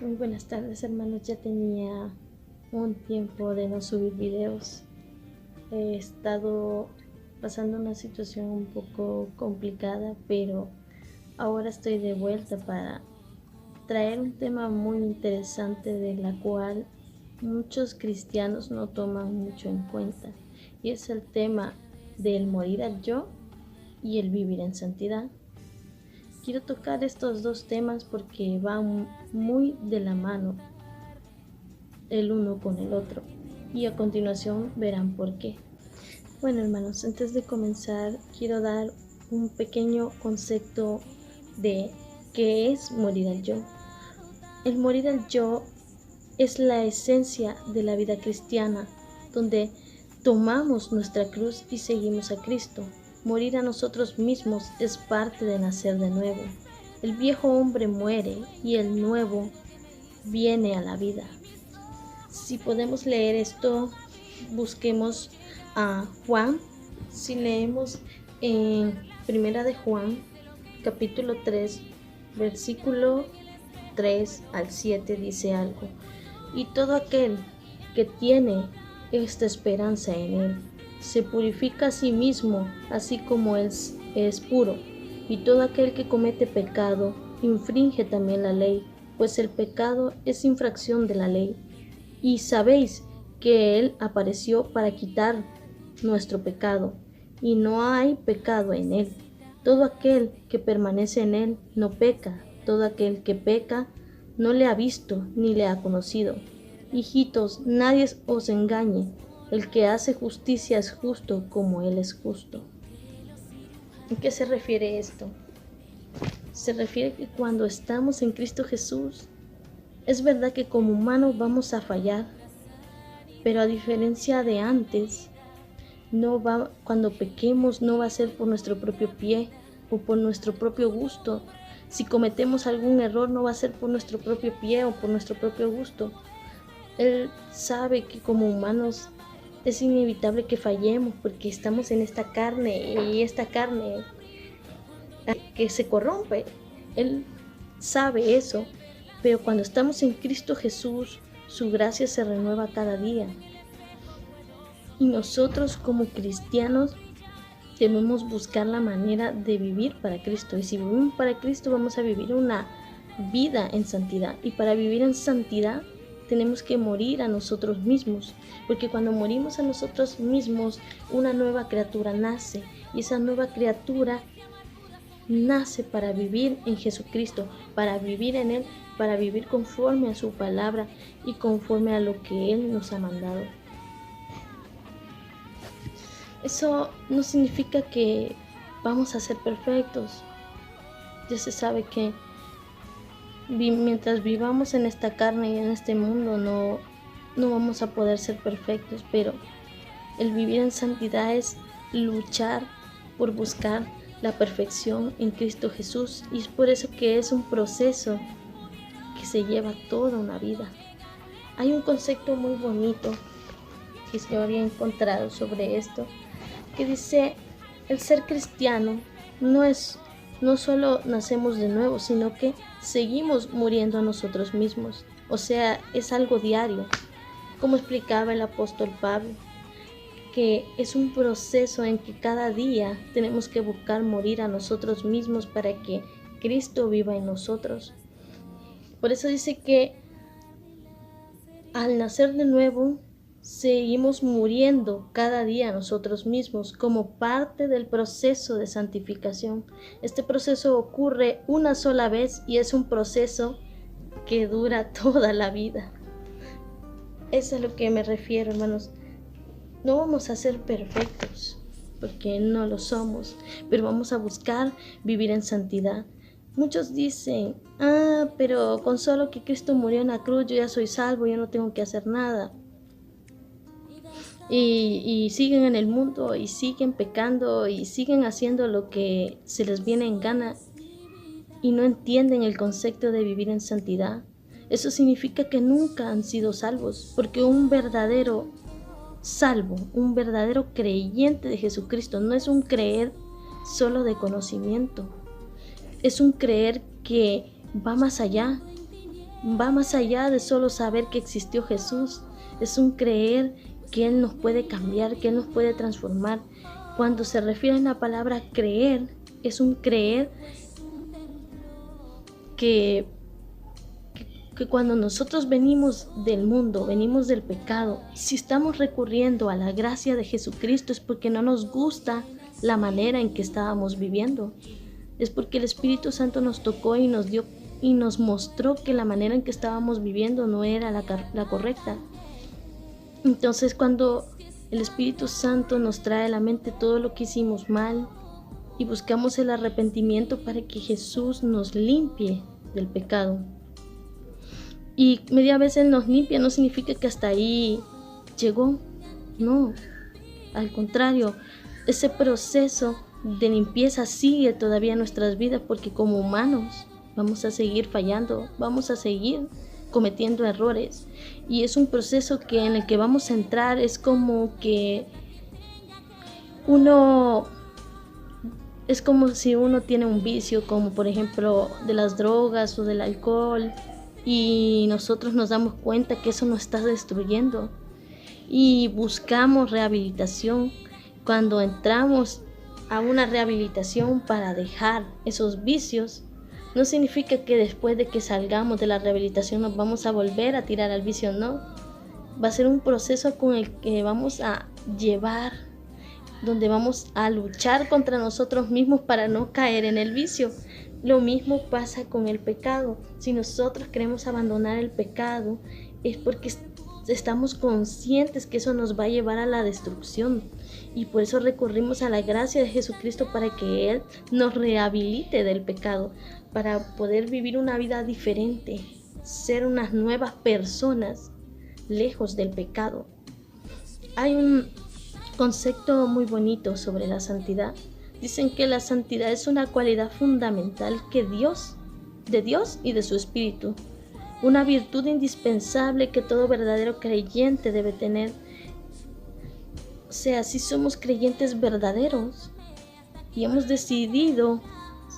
Muy buenas tardes, hermanos. Ya tenía un tiempo de no subir videos. He estado pasando una situación un poco complicada, pero ahora estoy de vuelta para traer un tema muy interesante de la cual muchos cristianos no toman mucho en cuenta, y es el tema del morir al yo y el vivir en santidad. Quiero tocar estos dos temas porque van muy de la mano el uno con el otro, y a continuación verán por qué. Bueno, hermanos, antes de comenzar quiero dar un pequeño concepto de qué es morir al yo. El morir al yo es la esencia de la vida cristiana, donde tomamos nuestra cruz y seguimos a Cristo. Morir a nosotros mismos es parte de nacer de nuevo. El viejo hombre muere y el nuevo viene a la vida. Si podemos leer esto, busquemos a Juan. Si leemos en Primera de Juan, capítulo 3, versículo 3 al 7, dice algo: y todo aquel que tiene esta esperanza en él se purifica a sí mismo, así como él es puro. Y todo aquel que comete pecado infringe también la ley, pues el pecado es infracción de la ley. Y sabéis que Él apareció para quitar nuestro pecado, y no hay pecado en Él. Todo aquel que permanece en Él no peca. Todo aquel que peca no le ha visto ni le ha conocido. Hijitos, nadie os engañe. El que hace justicia es justo como Él es justo. ¿A qué se refiere esto? Se refiere que cuando estamos en Cristo Jesús, es verdad que como humanos vamos a fallar, pero a diferencia de antes, cuando pequemos no va a ser por nuestro propio pie o por nuestro propio gusto. Si cometemos algún error no va a ser por nuestro propio pie o por nuestro propio gusto. Él sabe que como humanos es inevitable que fallemos porque estamos en esta carne, y esta carne que se corrompe. Él sabe eso, pero cuando estamos en Cristo Jesús, su gracia se renueva cada día. Y nosotros como cristianos debemos buscar la manera de vivir para Cristo. Y si vivimos para Cristo, vamos a vivir una vida en santidad. Y para vivir en santidad tenemos que morir a nosotros mismos, porque cuando morimos a nosotros mismos, una nueva criatura nace, y esa nueva criatura nace para vivir en Jesucristo, para vivir en Él, para vivir conforme a su palabra y conforme a lo que Él nos ha mandado. Eso no significa que vamos a ser perfectos. Ya se sabe que mientras vivamos en esta carne y en este mundo no vamos a poder ser perfectos, pero el vivir en santidad es luchar por buscar la perfección en Cristo Jesús, y es por eso que es un proceso que se lleva toda una vida. Hay un concepto muy bonito que yo había encontrado sobre esto, que dice: el ser cristiano no solo nacemos de nuevo, sino que seguimos muriendo a nosotros mismos. O sea, es algo diario. Como explicaba el apóstol Pablo, que es un proceso en que cada día tenemos que buscar morir a nosotros mismos para que Cristo viva en nosotros. Por eso dice que al nacer de nuevo, seguimos muriendo cada día a nosotros mismos como parte del proceso de santificación. Este proceso ocurre una sola vez y es un proceso que dura toda la vida. Eso es a lo que me refiero, hermanos. No vamos a ser perfectos, porque no lo somos, pero vamos a buscar vivir en santidad. Muchos dicen: pero con solo que Cristo murió en la cruz, yo ya soy salvo, yo no tengo que hacer nada. Y siguen en el mundo y siguen pecando y siguen haciendo lo que se les viene en gana y no entienden el concepto de vivir en santidad. Eso significa que nunca han sido salvos, porque un verdadero salvo, un verdadero creyente de Jesucristo, no es un creer solo de conocimiento, es un creer que va más allá, va más allá de solo saber que existió Jesús. Es un creer que Él nos puede cambiar, que Él nos puede transformar. Cuando se refiere a la palabra creer, es un creer que cuando nosotros venimos del mundo, venimos del pecado, si estamos recurriendo a la gracia de Jesucristo es porque no nos gusta la manera en que estábamos viviendo. Es porque el Espíritu Santo nos tocó y nos dio y nos mostró que la manera en que estábamos viviendo no era la correcta. Entonces, cuando el Espíritu Santo nos trae a la mente todo lo que hicimos mal y buscamos el arrepentimiento para que Jesús nos limpie del pecado. Y media vez Él nos limpia, no significa que hasta ahí llegó. No, al contrario, ese proceso de limpieza sigue todavía en nuestras vidas, porque como humanos vamos a seguir fallando, vamos a seguir cometiendo errores, y es un proceso en el que vamos a entrar. Es como que es como si uno tiene un vicio, como por ejemplo de las drogas o del alcohol, y nosotros nos damos cuenta que eso nos está destruyendo y buscamos rehabilitación. Cuando entramos a una rehabilitación para dejar esos vicios, no significa que después de que salgamos de la rehabilitación nos vamos a volver a tirar al vicio, no. Va a ser un proceso con el que vamos a llevar, donde vamos a luchar contra nosotros mismos para no caer en el vicio. Lo mismo pasa con el pecado. Si nosotros queremos abandonar el pecado, es porque estamos conscientes que eso nos va a llevar a la destrucción, y por eso recurrimos a la gracia de Jesucristo para que Él nos rehabilite del pecado, para poder vivir una vida diferente, ser unas nuevas personas lejos del pecado. Hay un concepto muy bonito sobre la santidad. Dicen que la santidad es una cualidad fundamental de Dios y de su Espíritu, una virtud indispensable que todo verdadero creyente debe tener. O sea, si somos creyentes verdaderos y hemos decidido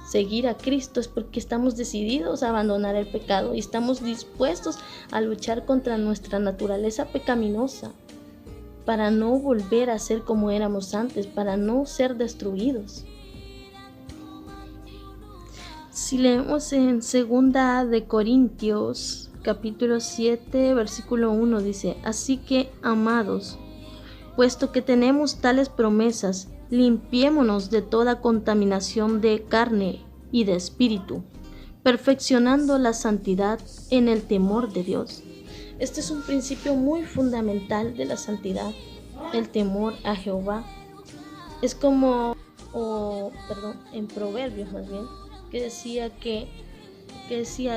seguir a Cristo, es porque estamos decididos a abandonar el pecado y estamos dispuestos a luchar contra nuestra naturaleza pecaminosa, para no volver a ser como éramos antes, para no ser destruidos. Si leemos en 2 de Corintios, capítulo 7, versículo 1, dice: así que, amados, puesto que tenemos tales promesas, limpiémonos de toda contaminación de carne y de espíritu, perfeccionando la santidad en el temor de Dios. Este es un principio muy fundamental de la santidad, el temor a Jehová. Es como, en Proverbios más bien, que decía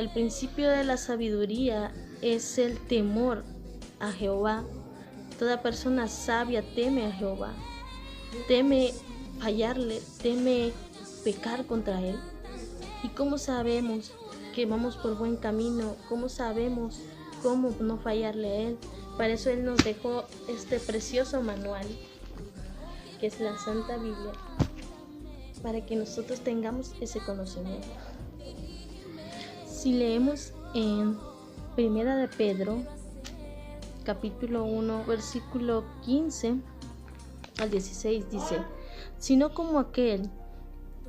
el principio de la sabiduría es el temor a Jehová. Toda persona sabia teme a Jehová, teme fallarle, teme pecar contra Él. ¿Y cómo sabemos que vamos por buen camino? ¿Cómo sabemos cómo no fallarle a Él? Para eso Él nos dejó este precioso manual, que es la Santa Biblia, para que nosotros tengamos ese conocimiento. Si leemos en 1 de Pedro, capítulo 1, versículo 15 al 16, dice: sino como aquel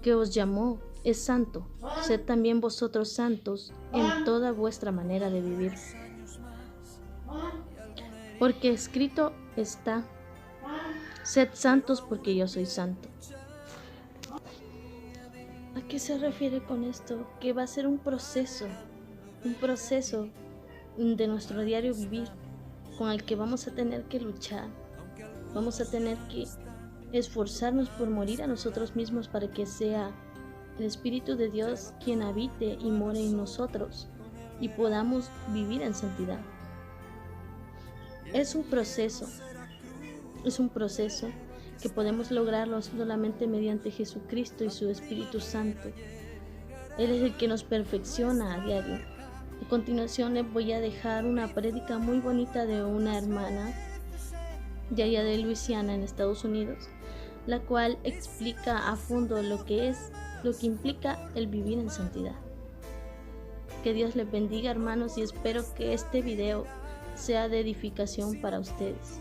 que os llamó es santo, sed también vosotros santos en toda vuestra manera de vivir. Porque escrito está: sed santos porque yo soy santo. ¿A qué se refiere con esto? Que va a ser un proceso de nuestro diario vivir, con el que vamos a tener que luchar. Vamos a tener que esforzarnos por morir a nosotros mismos para que sea el Espíritu de Dios quien habite y more en nosotros y podamos vivir en santidad. Es un proceso que podemos lograrlo solamente mediante Jesucristo y su Espíritu Santo. Él es el que nos perfecciona a diario. A continuación les voy a dejar una prédica muy bonita de una hermana de allá de Luisiana, en Estados Unidos, la cual explica a fondo lo que implica el vivir en santidad. Que Dios les bendiga, hermanos, y espero que este video sea de edificación para ustedes.